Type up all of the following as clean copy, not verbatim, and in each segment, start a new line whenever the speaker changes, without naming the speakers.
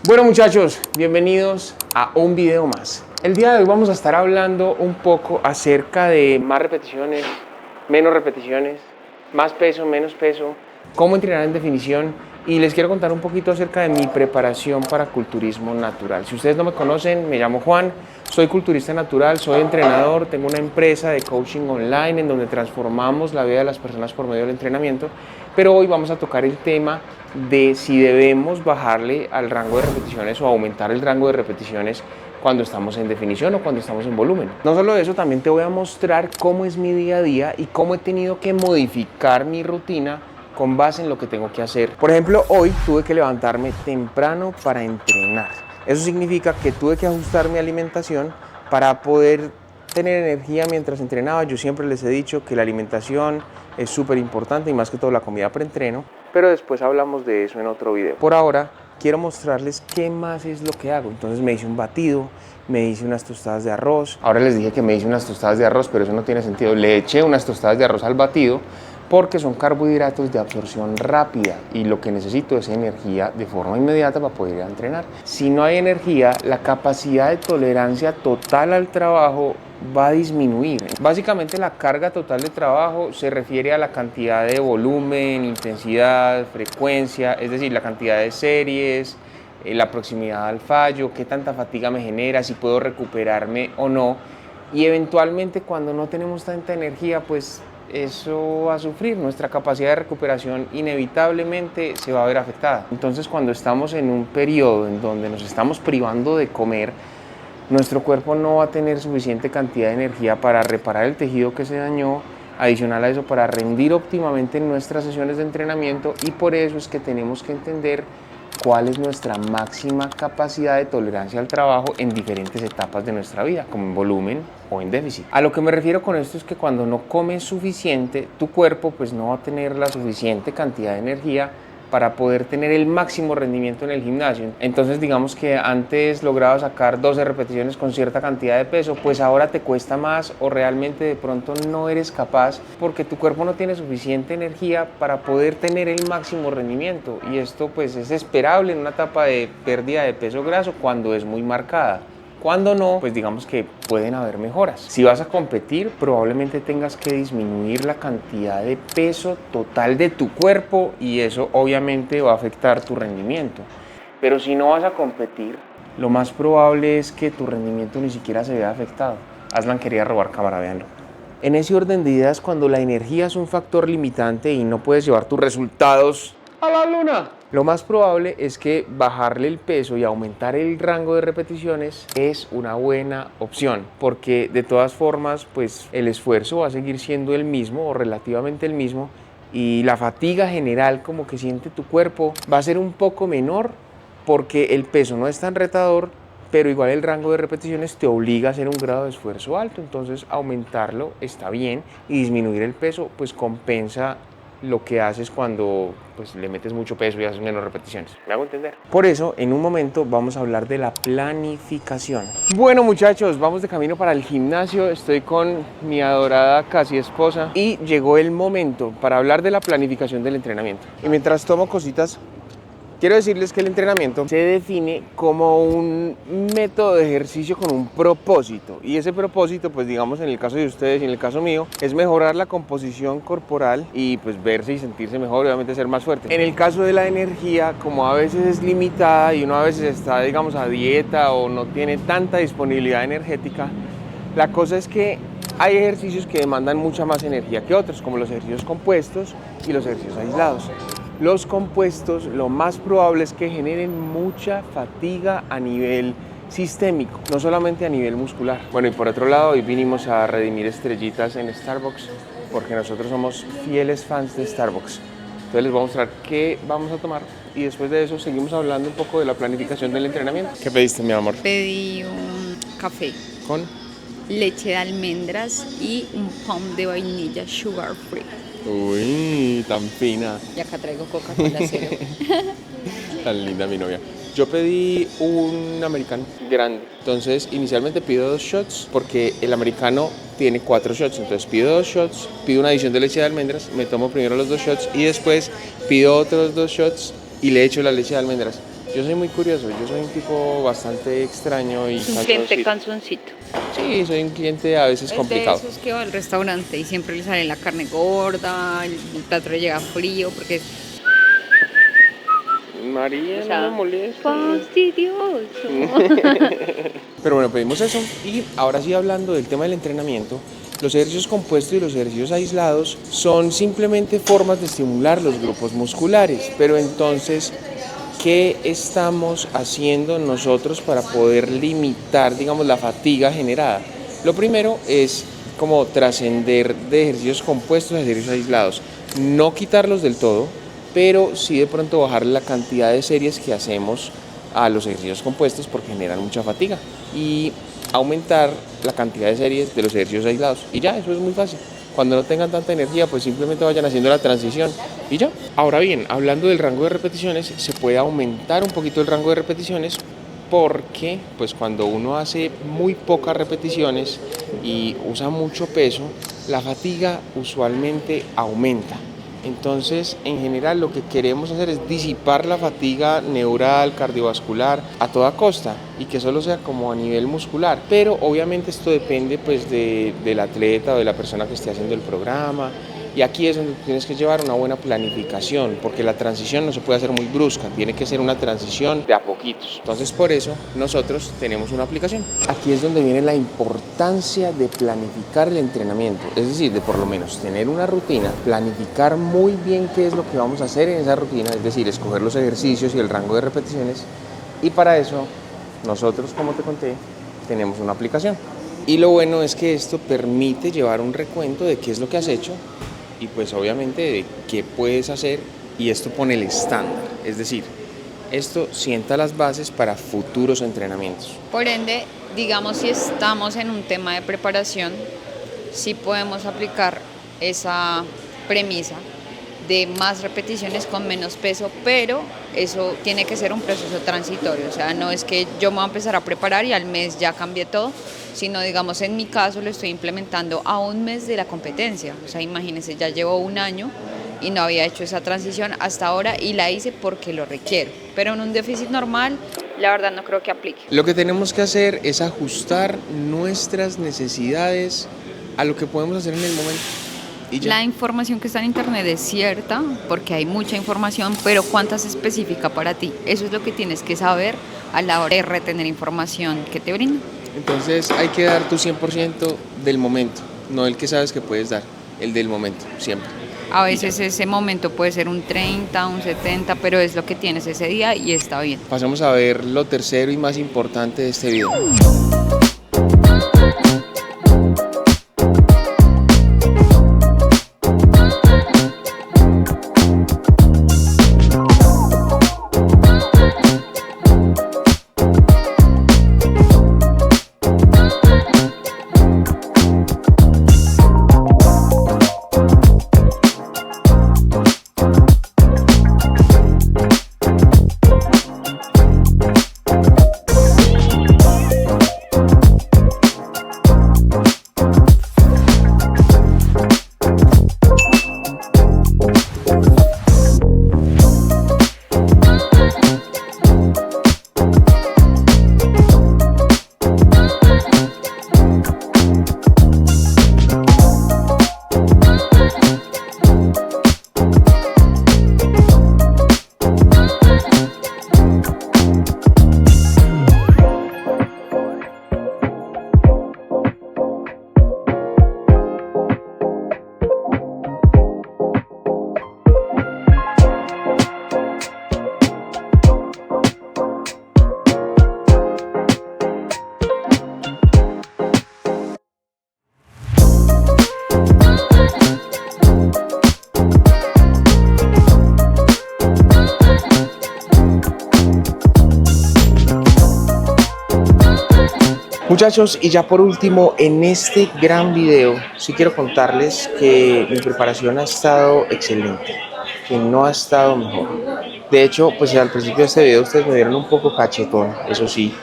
Bueno muchachos, bienvenidos a un video más. El día de hoy vamos a estar hablando un poco acerca de más repeticiones, menos repeticiones, más peso, menos peso, cómo entrenar en definición y les quiero contar un poquito acerca de mi preparación para culturismo natural. Si ustedes no me conocen, me llamo Juan, soy culturista natural, soy entrenador, tengo una empresa de coaching online en donde transformamos la vida de las personas por medio del entrenamiento, pero hoy vamos a tocar el tema de si debemos bajarle al rango de repeticiones o aumentar el rango de repeticiones cuando estamos en definición o cuando estamos en volumen. No solo eso, también te voy a mostrar cómo es mi día a día y cómo he tenido que modificar mi rutina con base en lo que tengo que hacer. Por ejemplo, hoy tuve que levantarme temprano para entrenar. Eso significa que tuve que ajustar mi alimentación para poder tener energía mientras entrenaba. Yo siempre les he dicho que la alimentación es súper importante y más que todo la comida pre-entreno, pero después hablamos de eso en otro video. Por ahora quiero mostrarles qué más es lo que hago. Entonces me hice un batido, me hice unas tostadas de arroz. Ahora les dije que me hice unas tostadas de arroz, pero eso no tiene sentido. Le eché unas tostadas de arroz al batido porque son carbohidratos de absorción rápida y lo que necesito es energía de forma inmediata para poder ir a entrenar. Si no hay energía, la capacidad de tolerancia total al trabajo va a disminuir. Básicamente la carga total de trabajo se refiere a la cantidad de volumen, intensidad, frecuencia, es decir, la cantidad de series, la proximidad al fallo, qué tanta fatiga me genera, si puedo recuperarme o no. Y eventualmente cuando no tenemos tanta energía, pues eso va a sufrir, nuestra capacidad de recuperación inevitablemente se va a ver afectada. Entonces cuando estamos en un periodo en donde nos estamos privando de comer, nuestro cuerpo no va a tener suficiente cantidad de energía para reparar el tejido que se dañó, adicional a eso para rendir óptimamente en nuestras sesiones de entrenamiento, y por eso es que tenemos que entender cuál es nuestra máxima capacidad de tolerancia al trabajo en diferentes etapas de nuestra vida, como en volumen o en déficit. A lo que me refiero con esto es que cuando no comes suficiente, tu cuerpo pues no va a tener la suficiente cantidad de energía para poder tener el máximo rendimiento en el gimnasio. Entonces digamos que antes lograba sacar 12 repeticiones con cierta cantidad de peso, pues ahora te cuesta más o realmente de pronto no eres capaz porque tu cuerpo no tiene suficiente energía para poder tener el máximo rendimiento, y esto pues es esperable en una etapa de pérdida de peso graso cuando es muy marcada. Cuando no, pues digamos que pueden haber mejoras. Si vas a competir, probablemente tengas que disminuir la cantidad de peso total de tu cuerpo y eso obviamente va a afectar tu rendimiento. Pero si no vas a competir, lo más probable es que tu rendimiento ni siquiera se vea afectado. Aslan quería robar cámara, véanlo. En ese orden de ideas, cuando la energía es un factor limitante y no puedes llevar tus resultados a la luna, lo más probable es que bajarle el peso y aumentar el rango de repeticiones es una buena opción, porque de todas formas pues el esfuerzo va a seguir siendo el mismo o relativamente el mismo, y la fatiga general como que siente tu cuerpo va a ser un poco menor porque el peso no es tan retador, pero igual el rango de repeticiones te obliga a hacer un grado de esfuerzo alto. Entonces aumentarlo está bien y disminuir el peso pues compensa lo que haces cuando pues, le metes mucho peso y haces menos repeticiones. ¿Me hago entender? Por eso, en un momento vamos a hablar de la planificación. Bueno muchachos, vamos de camino para el gimnasio. Estoy con mi adorada casi esposa y llegó el momento para hablar de la planificación del entrenamiento. Y mientras tomo cositas, quiero decirles que el entrenamiento se define como un método de ejercicio con un propósito, y ese propósito, pues digamos en el caso de ustedes y en el caso mío, es mejorar la composición corporal y pues verse y sentirse mejor, obviamente ser más fuerte. En el caso de la energía, como a veces es limitada y uno a veces está digamos a dieta o no tiene tanta disponibilidad energética, la cosa es que hay ejercicios que demandan mucha más energía que otros, como los ejercicios compuestos y los ejercicios aislados. Los compuestos lo más probable es que generen mucha fatiga a nivel sistémico, no solamente a nivel muscular. Bueno, y por otro lado, hoy vinimos a redimir estrellitas en Starbucks porque nosotros somos fieles fans de Starbucks. Entonces les voy a mostrar qué vamos a tomar y después de eso seguimos hablando un poco de la planificación del entrenamiento. ¿Qué pediste, mi amor?
Pedí un café
Con
leche de almendras y un pump de vainilla sugar free.
Uy, tan fina.
Y acá traigo Coca-Cola cero.
Tan linda mi novia. Yo pedí un americano grande. Entonces, inicialmente pido 2 shots porque el americano tiene 4 shots. Entonces, pido 2 shots, pido una adición de leche de almendras, me tomo primero los 2 shots y después pido otros 2 shots y le echo la leche de almendras. Yo soy muy curioso, yo soy un tipo bastante extraño y
Es un cliente
cansoncito.
canzoncito.
Sí, soy un cliente a veces
Es
complicado.
de esos que va al restaurante y siempre le sale la carne gorda, el plato le llega frío porque es,
María,
o sea,
no me molestes.
fastidioso.
Pero bueno, pedimos eso y ahora sí hablando del tema del entrenamiento, los ejercicios compuestos y los ejercicios aislados son simplemente formas de estimular los grupos musculares, pero entonces, ¿qué estamos haciendo nosotros para poder limitar, digamos, la fatiga generada? Lo primero es como trascender de ejercicios compuestos a ejercicios aislados, no quitarlos del todo, pero sí de pronto bajar la cantidad de series que hacemos a los ejercicios compuestos porque generan mucha fatiga y aumentar la cantidad de series de los ejercicios aislados. Y ya, eso es muy fácil. Cuando no tengan tanta energía, pues simplemente vayan haciendo la transición y ya. Ahora bien, hablando del rango de repeticiones, se puede aumentar un poquito el rango de repeticiones porque pues cuando uno hace muy pocas repeticiones y usa mucho peso, la fatiga usualmente aumenta. Entonces, en general, lo que queremos hacer es disipar la fatiga neural, cardiovascular, a toda costa y que solo sea como a nivel muscular. Pero obviamente esto depende pues del atleta o de la persona que esté haciendo el programa. Y aquí es donde tienes que llevar una buena planificación, porque la transición no se puede hacer muy brusca, tiene que ser una transición de a poquitos. Entonces por eso nosotros tenemos una aplicación. Aquí es donde viene la importancia de planificar el entrenamiento, es decir, de por lo menos tener una rutina, planificar muy bien qué es lo que vamos a hacer en esa rutina, es decir, escoger los ejercicios y el rango de repeticiones. Y para eso nosotros, como te conté, tenemos una aplicación. Y lo bueno es que esto permite llevar un recuento de qué es lo que has hecho y pues obviamente de qué puedes hacer, y esto pone el estándar, es decir, esto sienta las bases para futuros entrenamientos.
Por ende, digamos, si estamos en un tema de preparación, sí podemos aplicar esa premisa de más repeticiones con menos peso, pero eso tiene que ser un proceso transitorio, o sea, no es que yo me voy a empezar a preparar y al mes ya cambié todo, sino digamos en mi caso lo estoy implementando a un mes de la competencia, o sea, imagínense, ya llevo un año y no había hecho esa transición hasta ahora y la hice porque lo requiero, pero en un déficit normal la verdad no creo que aplique.
Lo que tenemos que hacer es ajustar nuestras necesidades a lo que podemos hacer en el momento. Y ya.
La información que está en internet es cierta, porque hay mucha información, pero ¿cuánta es específica para ti? Eso es lo que tienes que saber a la hora de retener información que te brinda.
Entonces hay que dar tu 100% del momento, no el que sabes que puedes dar, el del momento, siempre.
A veces ese momento puede ser un 30, un 70, pero es lo que tienes ese día y está bien.
Pasamos a ver lo tercero y más importante de este video. Muchachos, y ya por último, en este gran video, sí quiero contarles que mi preparación ha estado excelente, que no ha estado mejor. De hecho, pues al principio de este video ustedes me vieron un poco cachetón, eso sí,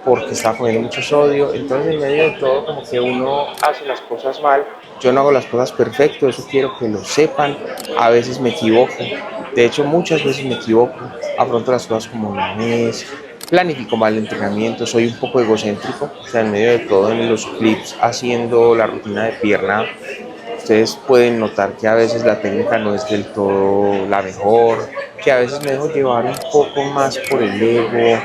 porque estaba comiendo mucho sodio. Entonces, en medio de todo, como que uno hace las cosas mal. Yo no hago las cosas perfecto, eso quiero que lo sepan. A veces me equivoco, de hecho muchas veces me equivoco, afronto las cosas como no es, planifico mal el entrenamiento, soy un poco egocéntrico, o sea, en medio de todo en los clips haciendo la rutina de pierna, ustedes pueden notar que a veces la técnica no es del todo la mejor, que a veces me dejo llevar un poco más por el ego.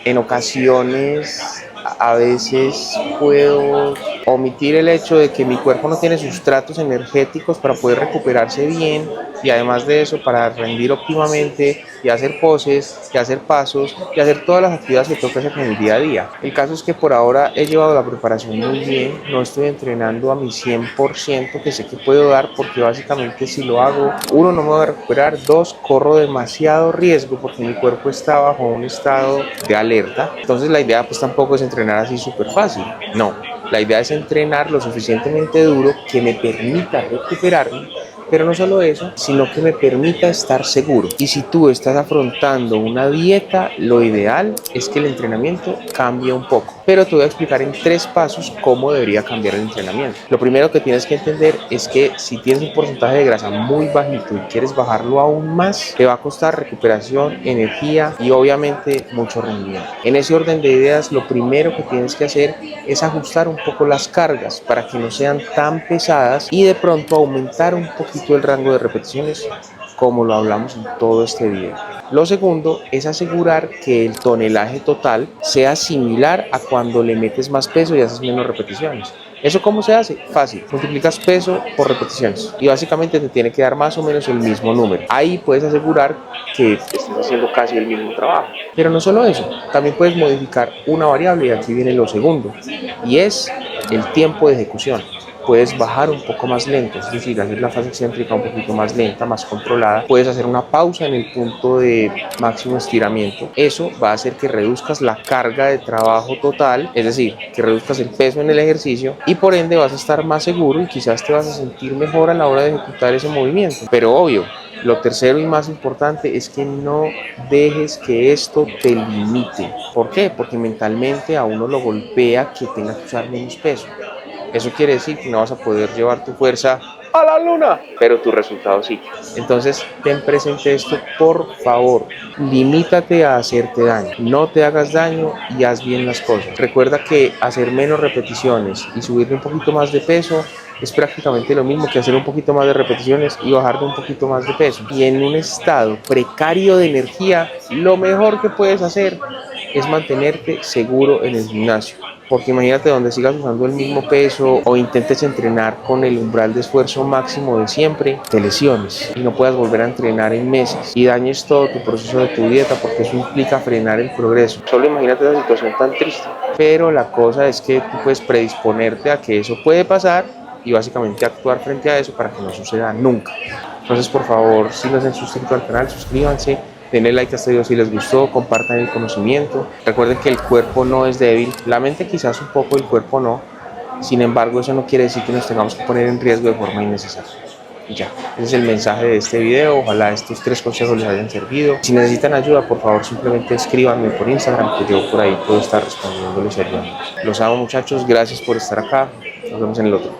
En ocasiones a veces puedo omitir el hecho de que mi cuerpo no tiene sustratos energéticos para poder recuperarse bien y además de eso para rendir óptimamente y hacer poses, y hacer pasos y hacer todas las actividades que tengo que hacer en el día a día. El caso es que por ahora he llevado la preparación muy bien, no estoy entrenando a mi 100% que sé que puedo dar porque básicamente si lo hago, uno, no me voy a recuperar, dos, corro demasiado riesgo porque mi cuerpo está bajo un estado de alerta. Entonces la idea pues tampoco es entrenar así súper fácil, no. La idea es entrenar lo suficientemente duro que me permita recuperarme, pero no solo eso, sino que me permita estar seguro. Y si tú estás afrontando una dieta, lo ideal es que el entrenamiento cambie un poco. Pero te voy a explicar en 3 pasos cómo debería cambiar el entrenamiento. Lo primero que tienes que entender es que si tienes un porcentaje de grasa muy bajito y quieres bajarlo aún más, te va a costar recuperación, energía y obviamente mucho rendimiento. En ese orden de ideas, lo primero que tienes que hacer es ajustar un poco las cargas para que no sean tan pesadas y de pronto aumentar un poquito el rango de repeticiones como lo hablamos en todo este video. Lo segundo es asegurar que el tonelaje total sea similar a cuando le metes más peso y haces menos repeticiones. ¿Eso cómo se hace? Fácil, multiplicas peso por repeticiones y básicamente te tiene que dar más o menos el mismo número. Ahí puedes asegurar que estás haciendo casi el mismo trabajo. Pero no solo eso, también puedes modificar una variable y aquí viene lo segundo y es el tiempo de ejecución. Puedes bajar un poco más lento, es decir, hacer la fase excéntrica un poquito más lenta, más controlada. Puedes hacer una pausa en el punto de máximo estiramiento. Eso va a hacer que reduzcas la carga de trabajo total, es decir, que reduzcas el peso en el ejercicio y por ende vas a estar más seguro y quizás te vas a sentir mejor a la hora de ejecutar ese movimiento. Pero obvio, lo tercero y más importante es que no dejes que esto te limite. ¿Por qué? Porque mentalmente a uno lo golpea que tenga que usar menos peso. Eso quiere decir que no vas a poder llevar tu fuerza a la luna, pero tu resultado sí. Entonces, ten presente esto, por favor. Limítate a hacerte daño. No te hagas daño y haz bien las cosas. Recuerda que hacer menos repeticiones y subirle un poquito más de peso es prácticamente lo mismo que hacer un poquito más de repeticiones y bajar de un poquito más de peso. Y en un estado precario de energía, lo mejor que puedes hacer es mantenerte seguro en el gimnasio. Porque imagínate donde sigas usando el mismo peso o intentes entrenar con el umbral de esfuerzo máximo de siempre, te lesiones y no puedas volver a entrenar en meses y dañes todo tu proceso de tu dieta porque eso implica frenar el progreso. Solo imagínate esa situación tan triste. Pero la cosa es que tú puedes predisponerte a que eso puede pasar y básicamente actuar frente a eso para que no suceda nunca. Entonces, por favor, si no se han suscrito al canal, suscríbanse. Denle like a este video si les gustó, compartan el conocimiento. Recuerden que el cuerpo no es débil, la mente quizás un poco, el cuerpo no. Sin embargo, eso no quiere decir que nos tengamos que poner en riesgo de forma innecesaria. Y ya, ese es el mensaje de este video. Ojalá estos 3 consejos les hayan servido. Si necesitan ayuda, por favor, simplemente escríbanme por Instagram, que yo por ahahí puedo estar respondiéndoles y ayudándoles. Los amo, muchachos, gracias por estar acá. Nos vemos en el otro.